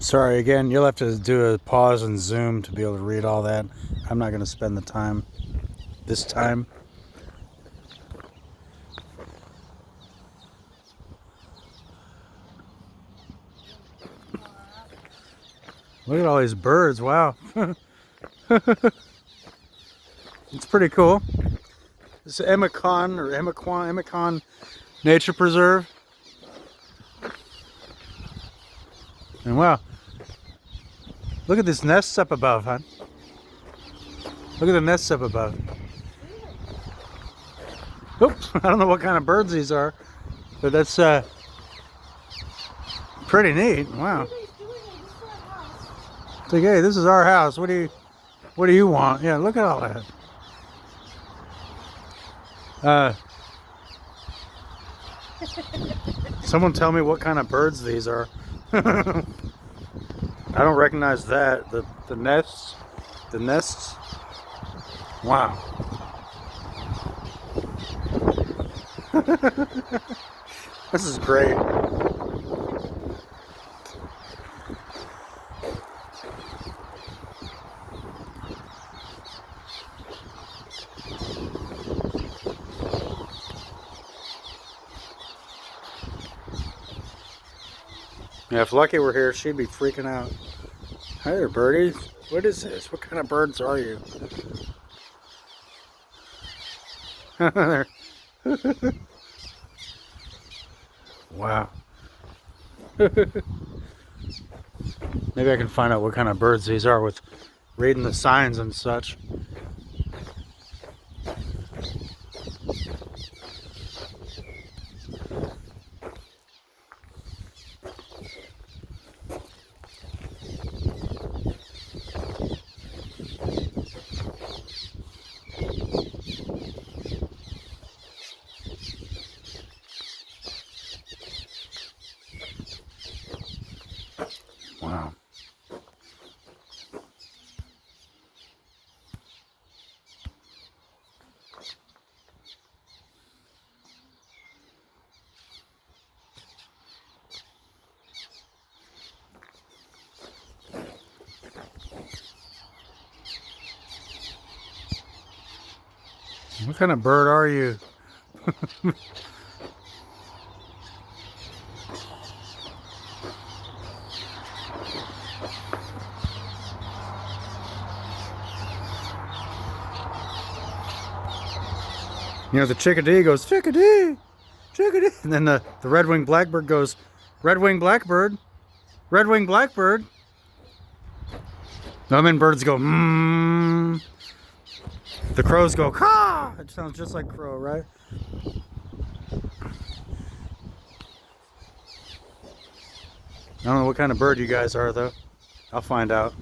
Sorry again, you'll have to do a pause and zoom to be able to read all that. I'm not going to spend the time this time. Look at all these birds, wow. It's pretty cool. This is Emacon Nature Preserve. And wow, look at these nests up above, huh? Look at the nests up above. Oops, I don't know what kind of birds these are, but that's pretty neat. Wow. It's like, hey, this is our house. What do you want? Yeah, look at all that. Someone tell me what kind of birds these are. I don't recognize that. The nests. The nests. Wow. This is great. Yeah, if Lucky were here, she'd be freaking out. Hi there, birdies. What is this? What kind of birds are you? Wow. Maybe I can find out what kind of birds these are with reading the signs and such. Wow. What kind of bird are you? You know, the chickadee goes, chickadee, chickadee. And then the red-winged blackbird goes, red-winged blackbird, red-winged blackbird. No, then birds go, mmm. The crows go, caw. It sounds just like crow, right? I don't know what kind of bird you guys are, though. I'll find out.